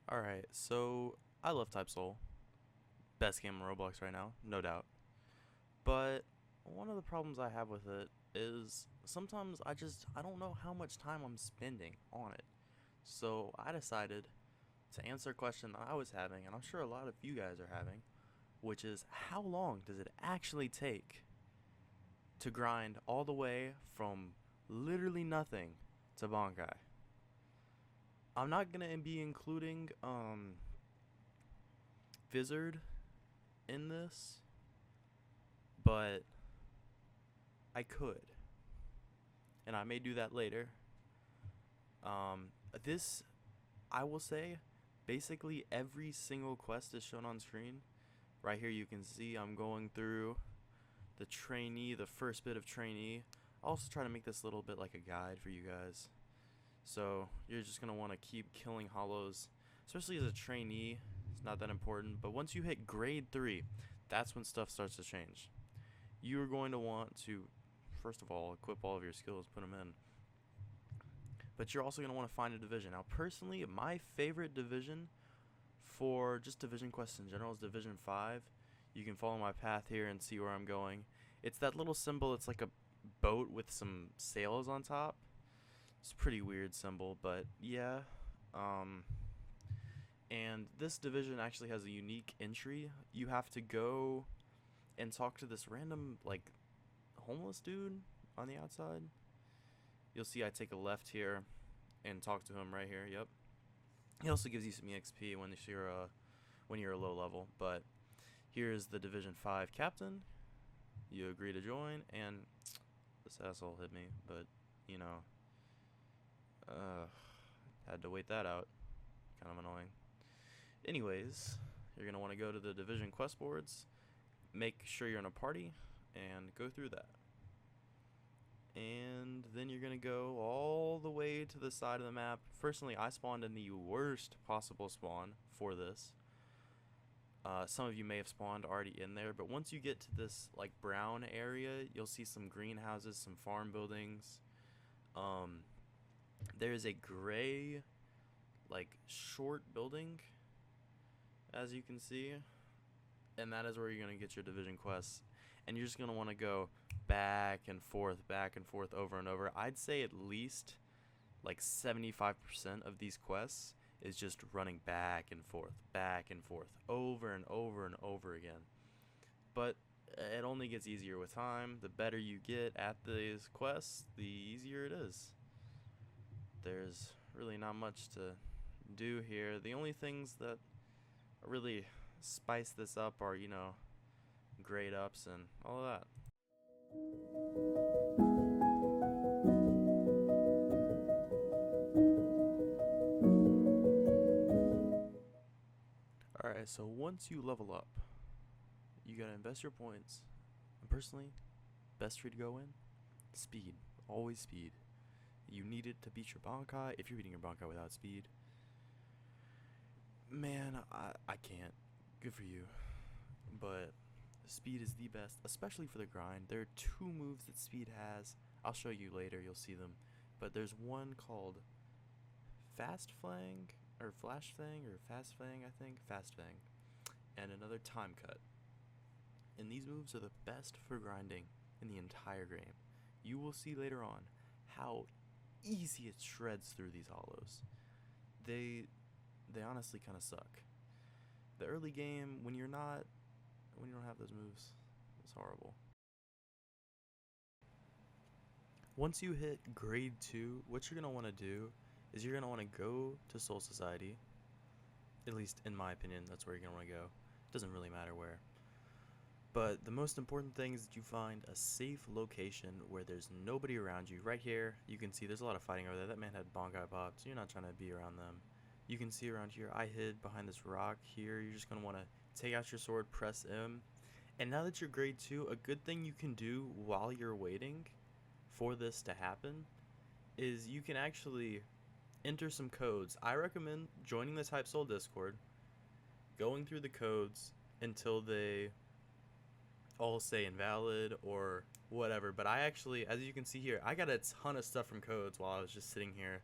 Alright, so I love Type Soul. Best game on Roblox right now, no doubt. But one of the problems I have with it is sometimes I don't know how much time I'm spending on it. So I decided to answer a question that I was having, and I'm sure a lot of you guys are having, which is how long does it actually take to grind all the way from literally nothing to Bankai? I'm not gonna be including Vizard in this, but I could, and I may do that later. This, I will say, basically every single quest is shown on screen. Right here you can see I'm going through the trainee, the first bit of trainee. I'll also try to make this a little bit like a guide for you guys. So you're just going to want to keep killing hollows, especially as a trainee. It's not that important, but once you hit grade 3, that's when stuff starts to change. You're going to want to, first of all, equip all of your skills, put them in. But you're also going to want to find a division. Now, personally, my favorite division for just division quests in general is Division 5. You can follow my path here and see where I'm going. It's that little symbol. It's like a boat with some sails on top. It's a pretty weird symbol, but yeah. And this division actually has a unique entry. You have to go and talk to this random, like, homeless dude on the outside. You'll see I take a left here and talk to him right here. Yep. He also gives you some EXP when you're a low level. But here's the Division 5 captain. You agree to join, and this asshole hit me, but you know, had to wait that out. Kind of annoying. Anyways, you're gonna want to go to the division quest boards, make sure you're in a party, and go through that. And then you're gonna go all the way to the side of the map. Personally, I spawned in the worst possible spawn for this. Some of you may have spawned already in there, but once you get to this like brown area, you'll see some greenhouses, some farm buildings. There's a gray, like, short building, as you can see, and that is where you're gonna get your division quests. And you're just gonna want to go back and forth, over and over. I'd say at least like 75% of these quests is just running back and forth, over and over and over again. But it only gets easier with time. The better you get at these quests, the easier it is. There's really not much to do here. The only things that really spice this up are, grade ups and all of that. Alright, so once you level up, you gotta invest your points. And personally, best tree to go in, speed. Always speed. You need it to beat your Bankai. If you're beating your Bankai without speed, man, I can't. Good for you. But speed is the best, especially for the grind. There are two moves that speed has. I'll show you later, you'll see them. But there's one called Fast Flang, or Flash Fang, or Fast Fang, I think. Fast Fang. And another Time Cut. And these moves are the best for grinding in the entire game. You will see later on how easy it shreds through these hollows. They honestly kind of suck. The early game, when you don't have those moves, it's horrible. Once you hit grade 2, what you're going to want to do is you're going to want to go to Soul Society. At least in my opinion, that's where you're going to want to go. It doesn't really matter where. But the most important thing is that you find a safe location where there's nobody around you. Right here, you can see there's a lot of fighting over there. That man had Bankai popped, so you're not trying to be around them. You can see around here, I hid behind this rock here. You're just going to want to take out your sword, press M. And now that you're grade 2, a good thing you can do while you're waiting for this to happen is you can actually enter some codes. I recommend joining the Type Soul Discord, going through the codes until they all say invalid or whatever. But I actually, as you can see here, I got a ton of stuff from codes while I was just sitting here.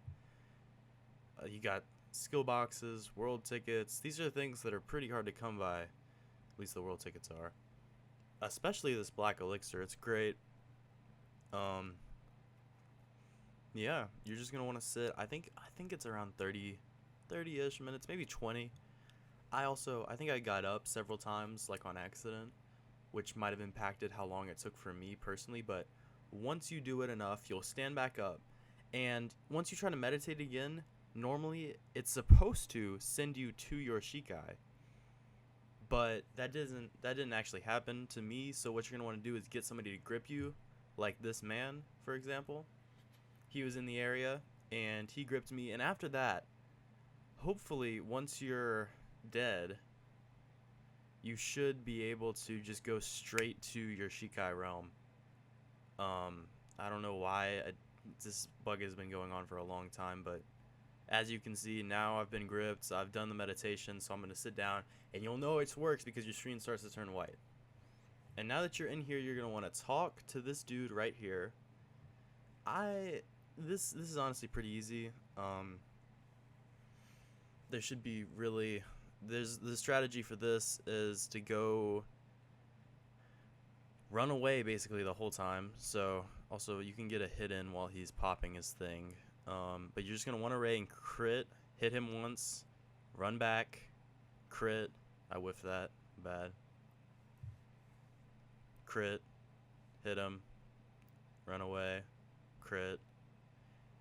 You got skill boxes, world tickets. These are things that are pretty hard to come by. At least the world tickets are. Especially this black elixir. It's great. Um, yeah, you're just gonna want to sit. I think it's around 30-ish minutes, maybe 20. I think I got up several times, like on accident, which might have impacted how long it took for me personally. But once you do it enough, you'll stand back up. And once you try to meditate again, normally it's supposed to send you to your Shikai. But that didn't actually happen to me. So what you're gonna want to do is get somebody to grip you, like this man, for example. He was in the area and he gripped me. And after that, hopefully, once you're dead, you should be able to just go straight to your Shikai realm. I don't know why this bug has been going on for a long time, but as you can see, now I've been gripped. I've done the meditation, so I'm going to sit down, and you'll know it's works because your screen starts to turn white. And now that you're in here, you're going to want to talk to this dude right here. This is honestly pretty easy. There should be really there's the strategy for this is to go run away basically the whole time. So also you can get a hit in while he's popping his thing. But you're just gonna want to array and crit, hit him once, run back, crit. I whiffed that, bad. Crit, hit him, run away, crit.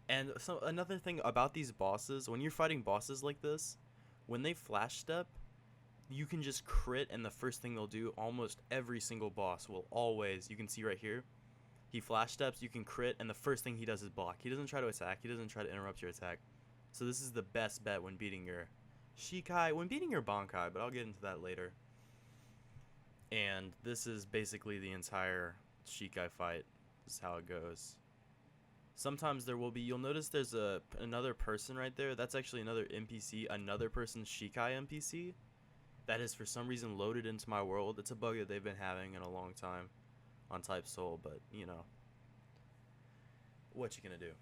And so another thing about these bosses, when you're fighting bosses like this, when they flash step, you can just crit, and the first thing they'll do, almost every single boss will always, you can see right here, he flash steps, you can crit, and the first thing he does is block. He doesn't try to attack, he doesn't try to interrupt your attack. So this is the best bet when beating your Shikai, when beating your Bankai, but I'll get into that later. And this is basically the entire Shikai fight. This is how it goes. Sometimes there will be, you'll notice there's another person right there. That's actually another NPC, another person's Shikai NPC. That is for some reason loaded into my world. It's a bug that they've been having in a long time on Type Soul, but you know, what you gonna do?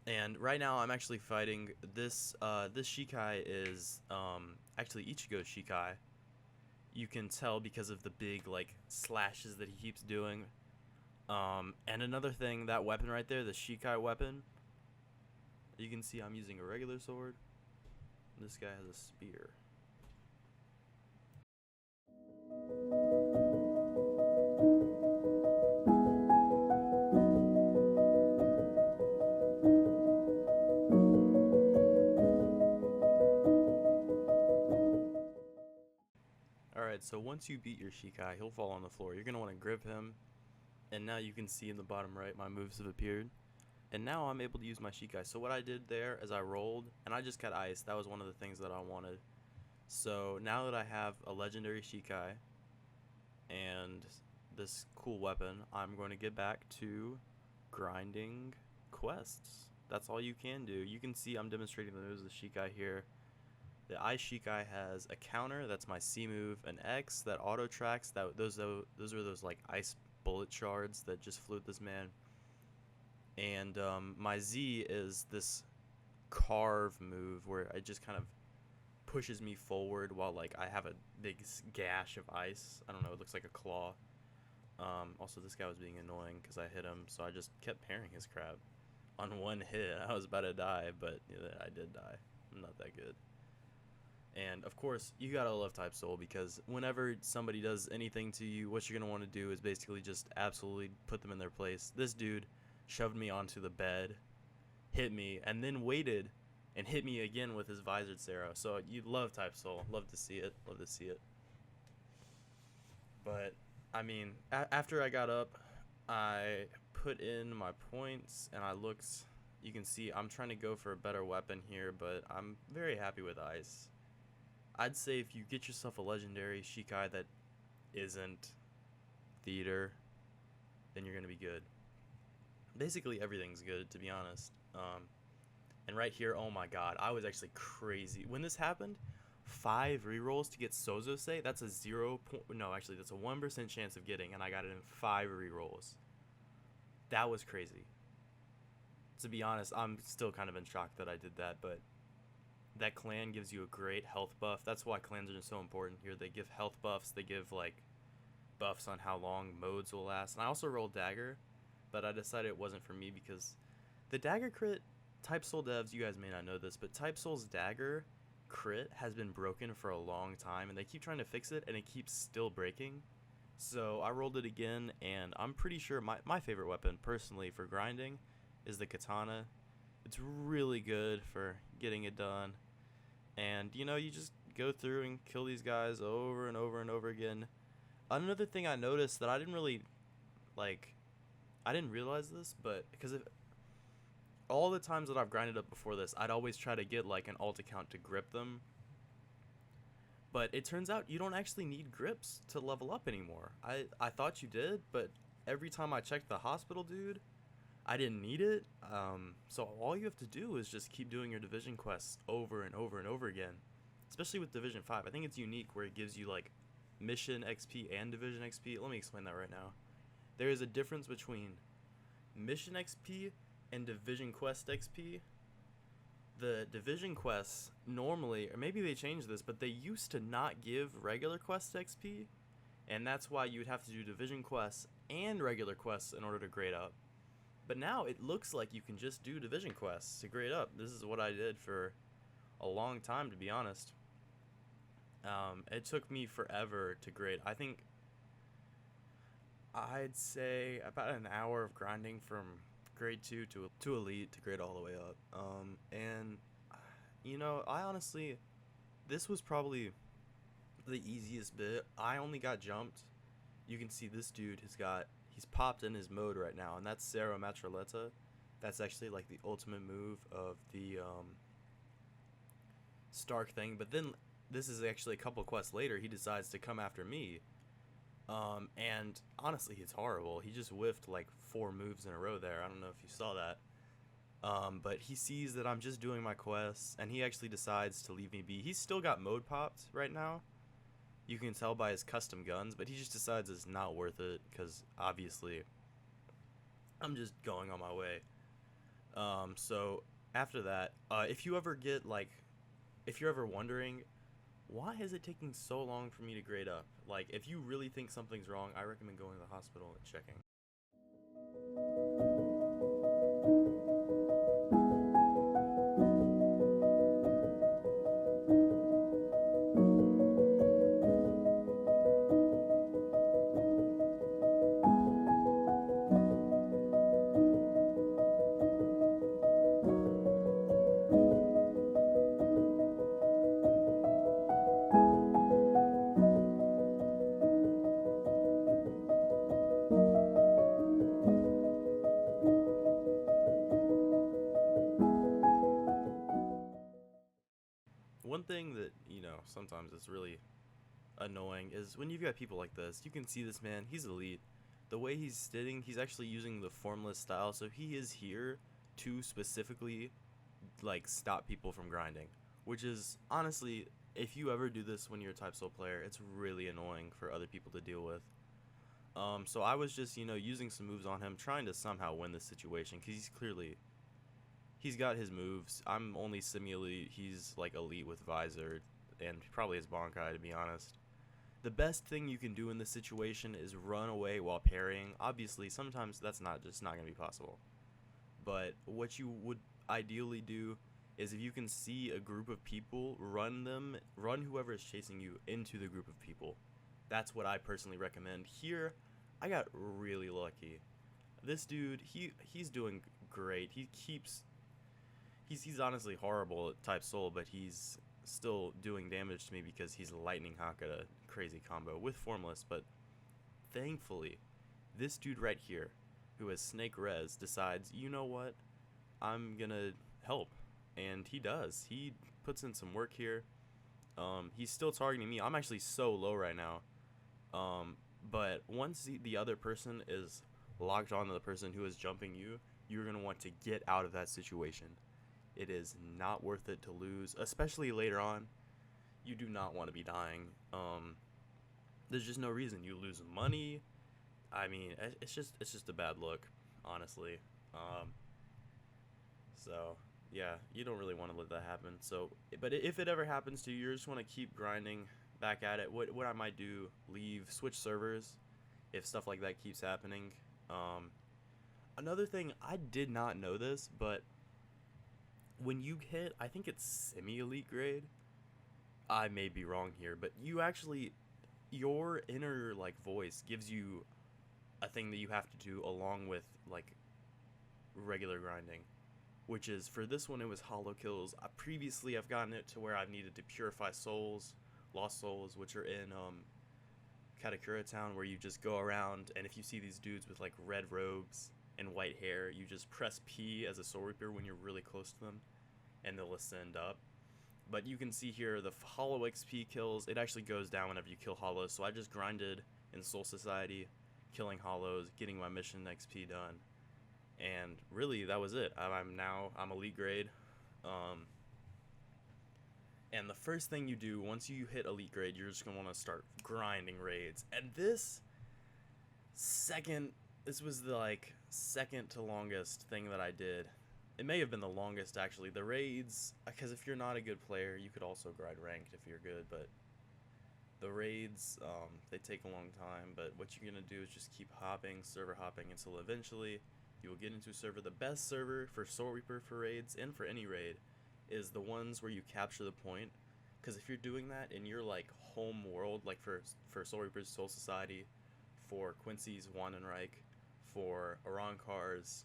And right now I'm actually fighting this, this Shikai is, actually Ichigo's Shikai. You can tell because of the big, like, slashes that he keeps doing. And another thing, that weapon right there, the Shikai weapon, you can see I'm using a regular sword. This guy has a spear. Alright, so once you beat your Shikai, he'll fall on the floor. You're going to want to grip him. And now you can see in the bottom right, my moves have appeared. And now I'm able to use my Shikai. So what I did there is I rolled, and I just got ice. That was one of the things that I wanted. So now that I have a legendary Shikai and this cool weapon, I'm going to get back to grinding quests. That's all you can do. You can see I'm demonstrating the moves of the Shikai here. The Ice Shikai has a counter, that's my C move, an X that auto tracks. Those are those like ice bullet shards that just flew at this man. And my Z is this carve move where it just kind of pushes me forward while like I have a big gash of ice. I don't know, it looks like a claw. Also, this guy was being annoying because I hit him, so I just kept parrying his crap. On one hit, I was about to die, but I did die. I'm not that good. And of course, you gotta love Type Soul, because whenever somebody does anything to you, what you're gonna want to do is basically just absolutely put them in their place. This dude shoved me onto the bed, hit me, and then waited and hit me again with his visored Sarrow. So you love Type Soul. Love to see it. Love to see it. But, I mean, after I got up, I put in my points, and I looked. You can see I'm trying to go for a better weapon here, but I'm very happy with ice. I'd say if you get yourself a legendary Shikai that isn't theater, then you're going to be good. Basically everything's good, to be honest. And right here, oh my god, I was actually crazy. When this happened, 5 rerolls to get Sozose, that's a 1% chance of getting, and I got it in 5 rerolls. That was crazy. To be honest, I'm still kind of in shock that I did that, but that clan gives you a great health buff. That's why clans are so important here. They give health buffs, they give like buffs on how long modes will last. And I also rolled dagger, but I decided it wasn't for me because the dagger crit, Type Soul devs, you guys may not know this, but Type Soul's dagger crit has been broken for a long time, and they keep trying to fix it, and it keeps still breaking. So I rolled it again, and I'm pretty sure my favorite weapon, personally, for grinding is the katana. It's really good for getting it done. And, you just go through and kill these guys over and over and over again. Another thing I noticed that I didn't really, like, I didn't realize this, but because all the times that I've grinded up before this, I'd always try to get, like, an alt account to grip them. But it turns out you don't actually need grips to level up anymore. I thought you did, but every time I checked the hospital, dude, I didn't need it. So all you have to do is just keep doing your division quests over and over and over again. Especially with Division 5. I think it's unique where it gives you, like, mission XP and division XP. Let me explain that right now. There is a difference between mission XP and division quest XP. The division quests normally, or maybe they changed this, but they used to not give regular quest XP, and that's why you would have to do division quests and regular quests in order to grade up. But now it looks like you can just do division quests to grade up. This is what I did for a long time, to be honest. It took me forever to grade. I think I'd say about an hour of grinding from grade 2 to elite to grade all the way up. And I honestly, this was probably the easiest bit. I only got jumped. You can see this dude he's popped in his mode right now, and that's Sarah Matroletta. That's actually like the ultimate move of the Stark thing. But then this is actually a couple quests later, he decides to come after me. And honestly, it's horrible. He just whiffed like 4 moves in a row there. I don't know if you saw that. But he sees that I'm just doing my quests, and he actually decides to leave me be. He's still got mode popped right now. You can tell by his custom guns, but he just decides it's not worth it because obviously I'm just going on my way. So after that, if you ever get like, if you're ever wondering, why is it taking so long for me to grade up? Like, if you really think something's wrong, I recommend going to the hospital and checking. One thing that, sometimes it's really annoying is when you've got people like this. You can see this man, he's elite. The way he's sitting, he's actually using the formless style, so he is here to specifically like stop people from grinding, which is honestly, if you ever do this when you're a type soul player, it's really annoying for other people to deal with. So I was just, using some moves on him, trying to somehow win this situation, because he's got his moves. I'm only semi-elite. He's like elite with visor, and probably his Bankai, to be honest. The best thing you can do in this situation is run away while parrying. Obviously, sometimes that's not going to be possible. But what you would ideally do is, if you can see a group of people, run whoever is chasing you into the group of people. That's what I personally recommend. Here, I got really lucky. This dude, he's doing great. He's honestly horrible at type soul, but he's still doing damage to me because he's lightning hawk at a crazy combo with formless. But thankfully, this dude right here, who has snake res, decides, you know what, I'm gonna help, and he does. He puts in some work here. He's still targeting me. I'm actually so low right now. But once the other person is locked onto the person who is jumping you, you're gonna want to get out of that situation. It is not worth it to lose, especially later on. You do not want to be dying. There's just no reason. You lose money. I mean, it's just a bad look, honestly. So yeah, you don't really want to let that happen. So, but if it ever happens to you, you just want to keep grinding back at it. What I might do, leave, switch servers, if stuff like that keeps happening. Um, Another thing, I did not know this, but when you hit, I think it's semi elite grade. I may be wrong here, but you actually, your inner like voice gives you a thing that you have to do along with like regular grinding, which is for this one it was hollow kills. Previously I've gotten it to where I've needed to purify souls, lost souls, which are in Katakura Town, where you just go around and if you see these dudes with like red robes and white hair, you just press P as a soul reaper when you're really close to them, and they'll ascend up. But you can see here the hollow XP kills, it actually goes down whenever you kill hollows. So I just grinded in Soul Society, killing hollows, getting my mission XP done, and really that was it. I'm elite grade. Um, and the first thing you do once you hit elite grade, you're just gonna want to start grinding raids. And this was the like second to longest thing that I did. It may have been the longest actually. The raids, because if you're not a good player, you could also grind ranked if you're good, but the raids, they take a long time. But what you're gonna do is just keep hopping, server hopping, until eventually you will get into a server. The best server for Soul Reaper for raids and for any raid is the ones where you capture the point. Because if you're doing that in your like home world, like for Soul Reaper's Soul Society, for Quincy's Wandenreich, for Arankar's,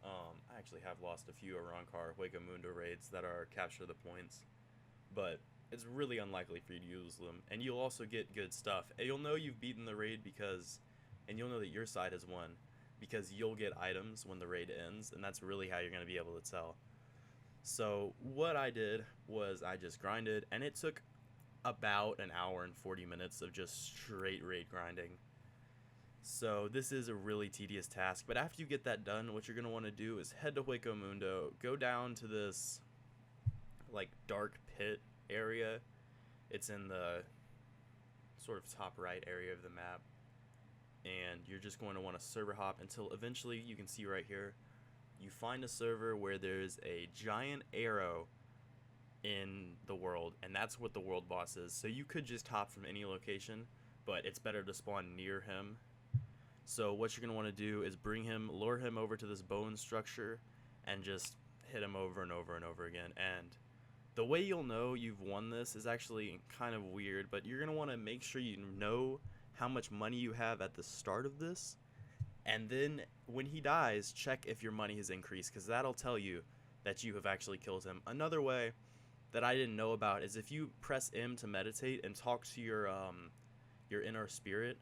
I actually have lost a few Arankar Huegamundo raids that are capture the points, but it's really unlikely for you to use them. And you'll also get good stuff. And you'll know you've beaten the raid and you'll know that your side has won because you'll get items when the raid ends, and that's really how you're going to be able to tell. So what I did was I just grinded, and it took about an hour and 40 minutes of just straight raid grinding. So this is a really tedious task, but after you get that done, what you're going to want to do is head to Hueco Mundo, go down to this like dark pit area. It's in the sort of top right area of the map, and you're just going to want to server hop until eventually you can see right here, you find a server where there's a giant arrow in the world, and that's what the world boss is. So you could just hop from any location, but it's better to spawn near him. So what you're going to want to do is lure him over to this bone structure, and just hit him over and over and over again. And the way you'll know you've won this is actually kind of weird, but you're going to want to make sure you know how much money you have at the start of this. And then when he dies, check if your money has increased, because that'll tell you that you have actually killed him. Another way that I didn't know about is if you press M to meditate and talk to your inner spirit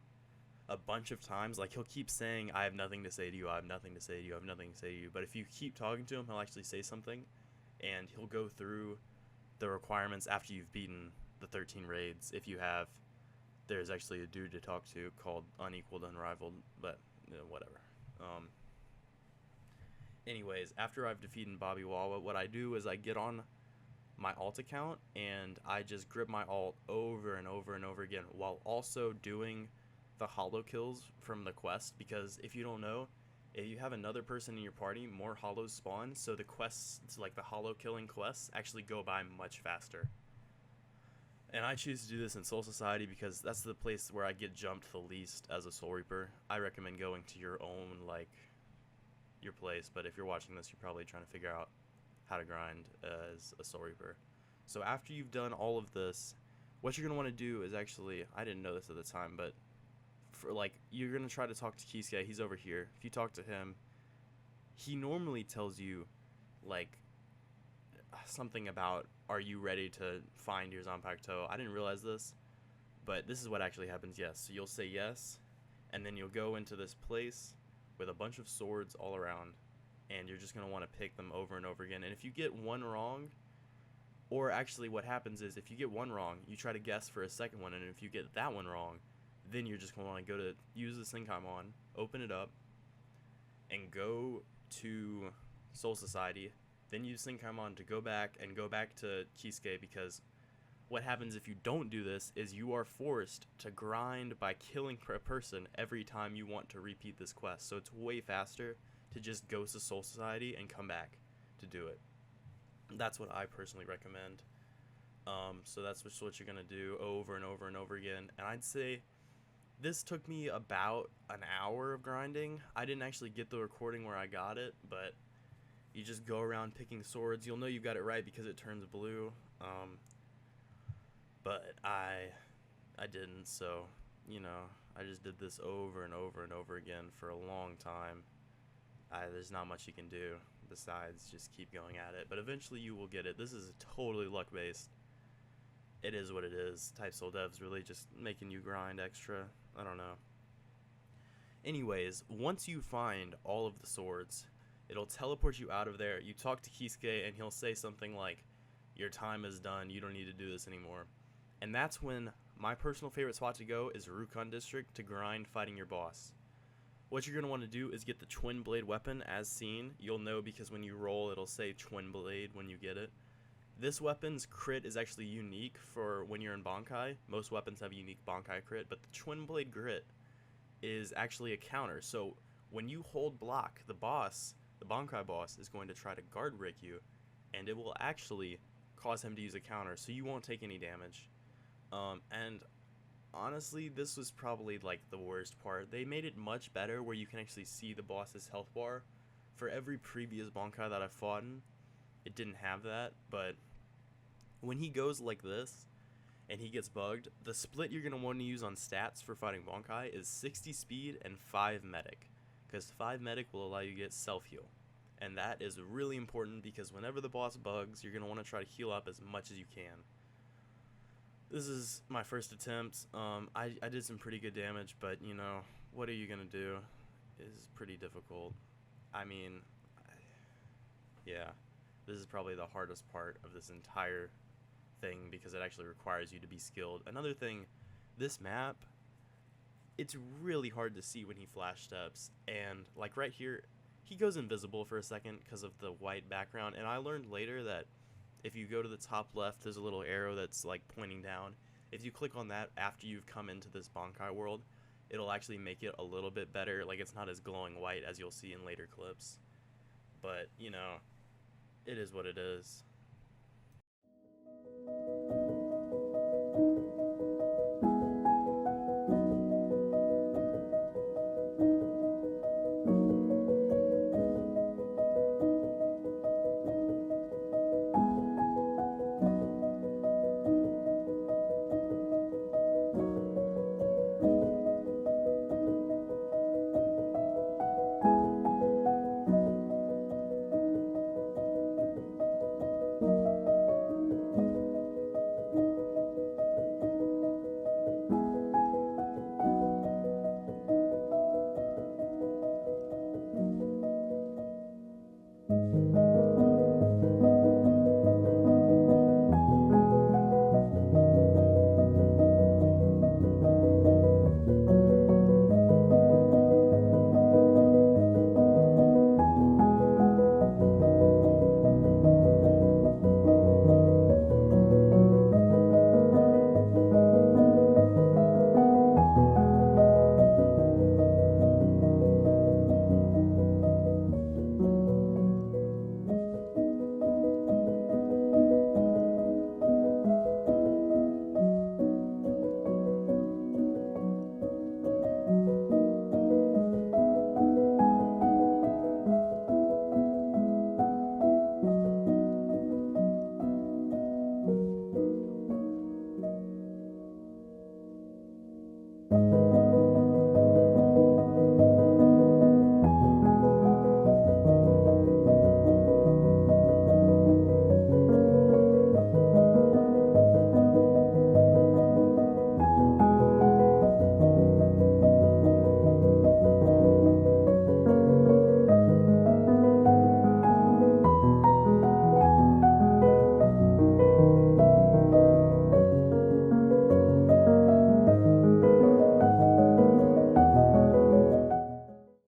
a bunch of times, like he'll keep saying, I have nothing to say to you, I have nothing to say to you, I have nothing to say to you. But if you keep talking to him, he'll actually say something, and he'll go through the requirements after you've beaten the 13 raids. If you have, there's actually a dude to talk to called Unequaled Unrivaled, but whatever. Anyways, after I've defeated Bobby Wawa, what I do is I get on my alt account and I just grip my alt over and over and over again, while also doing the hollow kills from the quest, because if you don't know, if you have another person in your party, more hollows spawn, so the quests, like the hollow killing quests, actually go by much faster. And I choose to do this in Soul Society because that's the place where I get jumped the least as a Soul Reaper. I recommend going to your own, like, your place, but if you're watching this, you're probably trying to figure out how to grind as a Soul Reaper. So after you've done all of this, what you're going to want to do is actually, I didn't know this at the time, but for like, you're going to try to talk to Kisuke. He's over here. If you talk to him, he normally tells you like something about, are you ready to find your Zanpakuto? I didn't realize this, but this is what actually happens. Yes, so you'll say yes, and then you'll go into this place with a bunch of swords all around, and you're just going to want to pick them over and over again. And if you get one wrong, or actually what happens is if you get one wrong, you try to guess for a second one, and if you get that one wrong, then you're just going to want to go to use the Senkaimon, open it up, and go to Soul Society, then use Senkaimon to go back to Kisuke, because what happens if you don't do this is you are forced to grind by killing a person every time you want to repeat this quest. So it's way faster to just go to Soul Society and come back, to do it. That's what I personally recommend. So that's just what you're gonna do over and over and over again. And I'd say this took me about an hour of grinding. I didn't actually get the recording where I got it, but you just go around picking swords. You'll know you got it right because it turns blue. But I didn't, so I just did this over and over and over again for a long time. There's not much you can do besides just keep going at it, but eventually you will get it. This is totally luck based. It is what it is. Type Soul Dev's really just making you grind extra. I don't know. Anyways, once you find all of the swords, it'll teleport you out of there. You talk to Kisuke and he'll say something like, your time is done, you don't need to do this anymore. And that's when my personal favorite spot to go is Rukon District to grind fighting your boss. What you're going to want to do is get the Twin Blade weapon as seen. You'll know because when you roll it'll say Twin Blade when you get it. This weapon's crit is actually unique for when you're in Bankai. Most weapons have a unique Bankai crit, but the Twin Blade crit is actually a counter. So when you hold block, the Bankai boss, is going to try to guard break you, and it will actually cause him to use a counter, so you won't take any damage. And honestly, this was probably like the worst part. They made it much better where you can actually see the boss's health bar. For every previous Bankai that I've fought in, it didn't have that, but when he goes like this and he gets bugged, the split you're going to want to use on stats for fighting Bankai is 60 speed and 5 medic, because 5 medic will allow you to get self-heal. And that is really important because whenever the boss bugs, you're going to want to try to heal up as much as you can. This is my first attempt. I did some pretty good damage, but what are you going to do? It's pretty difficult. I mean, yeah. This is probably the hardest part of this entire thing because it actually requires you to be skilled. Another thing, this map, it's really hard to see when he flash steps. And like right here, he goes invisible for a second because of the white background. And I learned later that if you go to the top left, there's a little arrow that's like pointing down. If you click on that after you've come into this Bankai world, it'll actually make it a little bit better. Like it's not as glowing white as you'll see in later clips. But, it is what it is.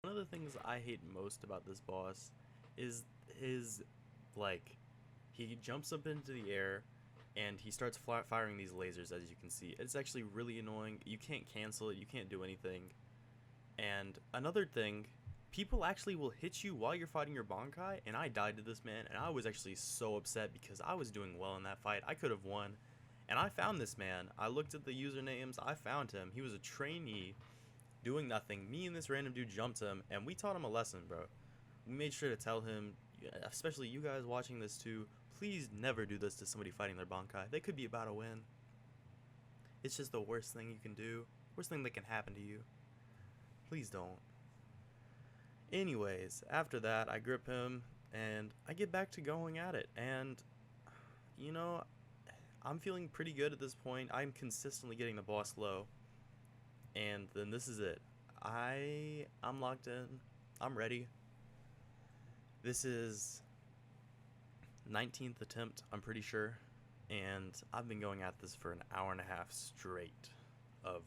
One of the things I hate most about this boss is his, like, he jumps up into the air and he starts firing these lasers, as you can see. It's actually really annoying. You can't cancel it, you can't do anything. And another thing, People actually will hit you while you're fighting your Bankai, and I died to this man, and I was actually so upset because I was doing well in that fight. I could have won, and I found this man. I looked at the usernames, I found him. He was a trainee, doing nothing. Me and this random dude jumped him, and we taught him a lesson, bro. We made sure to tell him, especially you guys watching this too, please never do this to somebody fighting their Bankai. They could be about to win. It's just the worst thing you can do. Worst thing that can happen to you. Please don't. Anyways, after that, I grip him, and I get back to going at it. And, you know, I'm feeling pretty good at this point. I'm consistently getting the boss low. And then this is it. I'm locked in. I'm ready. This is 19th attempt, I'm pretty sure. And I've been going at this for an hour and a half straight of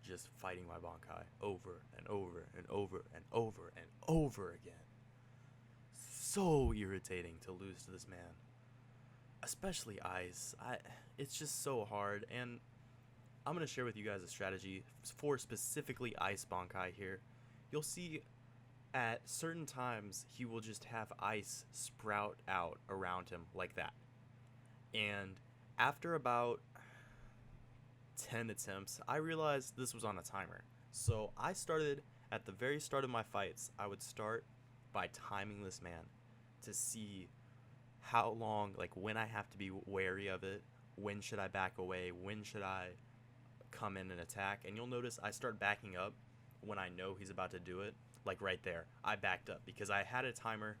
just fighting my Bankai over and over and over and over and over again. So irritating to lose to this man. Especially ice. It's just so hard, and I'm going to share with you guys a strategy for specifically ice Bankai here. You'll see at certain times he will just have ice sprout out around him like that. And after about 10 attempts, I realized this was on a timer. So I started at the very start of my fights. I would start by timing this man to see how long, like when I have to be wary of it, when should I back away, when should I come in and attack. And you'll notice I start backing up when I know he's about to do it. Like right there, I backed up because I had a timer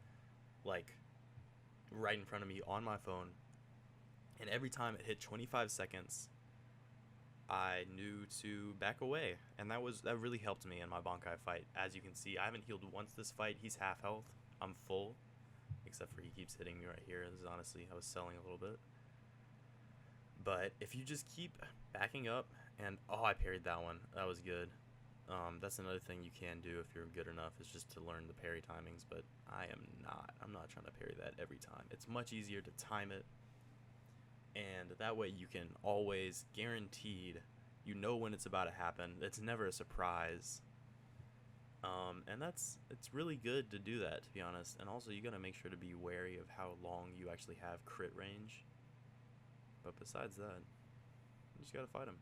like right in front of me on my phone, and every time it hit 25 seconds, I knew to back away, and that really helped me in my Bankai fight. As you can see, I haven't healed once this fight. He's half health. I'm full, except for he keeps hitting me right here. This is honestly, I was selling a little bit. But if you just keep backing up, and oh, I parried that one. That was good. That's another thing you can do if you're good enough, is just to learn the parry timings, but I'm not trying to parry that every time. It's much easier to time it, and that way you can always guaranteed, you know when it's about to happen. It's never a surprise. And it's really good to do that, to be honest. And also you gotta make sure to be wary of how long you actually have crit range. But besides that, you just gotta fight him.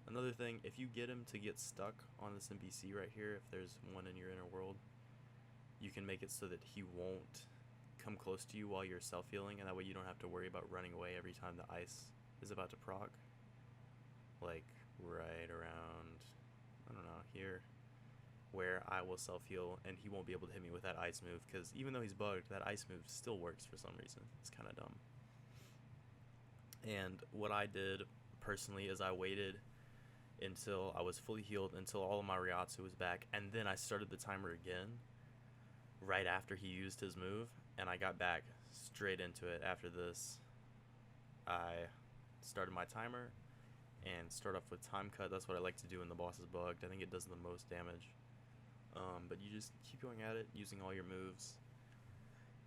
Another thing, if you get him to get stuck on this NPC right here, if there's one in your inner world, you can make it so that he won't come close to you while you're self-healing, and that way you don't have to worry about running away every time the ice is about to proc. Like right around, I don't know, here, where I will self-heal and he won't be able to hit me with that ice move, because even though he's bugged, that ice move still works for some reason. It's kind of dumb. And what I did personally is I waited until I was fully healed, until all of my Ryatsu was back, and then I started the timer again right after he used his move, and I got back straight into it. After this, I started my timer and start off with time cut. That's what I like to do when the boss is bugged. I think it does the most damage. But you just keep going at it, using all your moves.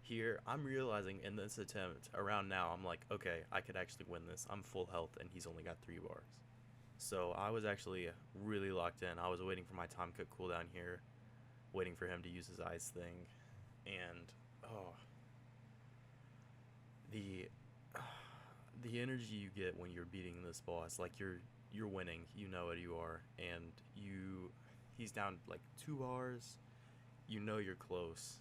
Here, I'm realizing in this attempt, around now, I'm like, okay, I could actually win this. I'm full health, and he's only got 3 bars. So I was actually really locked in. I was waiting for my time cut cooldown here, waiting for him to use his ice thing, and the energy you get when you're beating this boss, like you're winning, you know it, you are, and he's down like 2 bars, you know you're close.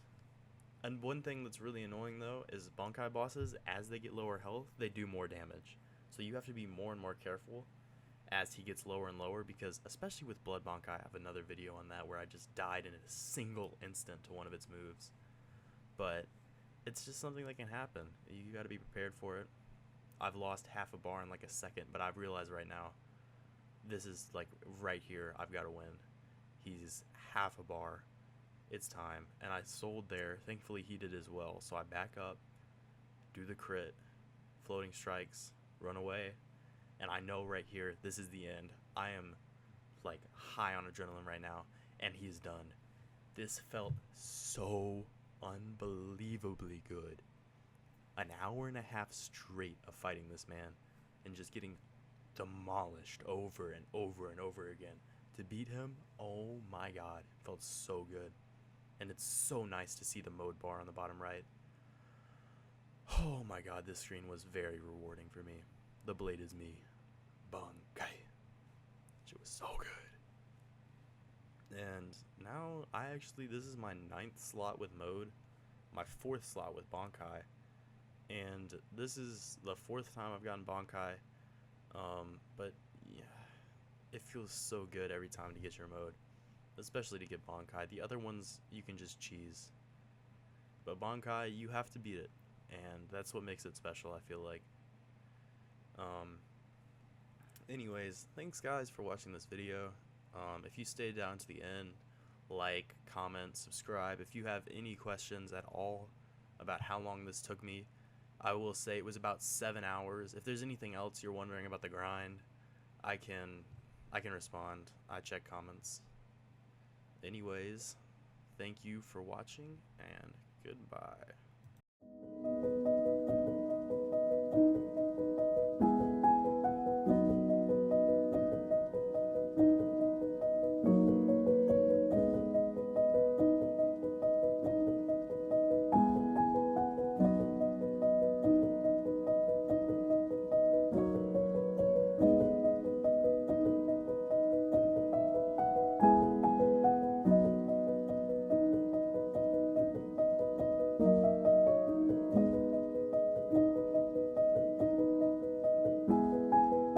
And one thing that's really annoying though is Bankai bosses, as they get lower health, they do more damage. So you have to be more and more careful as he gets lower and lower, because especially with Blood Bankai, I have another video on that where I just died in a single instant to one of its moves. But it's just something that can happen. You got to be prepared for it. I've lost half a bar in like a second, but I've realized right now, this is like right here, I've got to win. He's half a bar. It's time. And I sold there. Thankfully he did as well. So I back up, do the crit, floating strikes, run away, and I know right here, this is the end. I am like high on adrenaline right now, and he's done. This felt so unbelievably good. An hour and a half straight of fighting this man and just getting demolished over and over and over again. To beat him, oh my god, it felt so good. and it's so nice to see the mode bar on the bottom right. Oh my god, this screen was very rewarding for me. The blade is me. Bankai. It was so good. And now this is my 9th slot with mode, my 4th slot with Bankai, and this is the 4th time I've gotten Bankai. But yeah, it feels so good every time to get your mode, especially to get Bankai. The other ones you can just cheese, but Bankai you have to beat it, and that's what makes it special, I feel like. Anyways, thanks guys for watching this video. If you stayed down to the end, like, comment, subscribe. If you have any questions at all about how long this took me, I will say it was about 7 hours. If there's anything else you're wondering about the grind, I can respond. I check comments. Anyways, thank you for watching, and goodbye.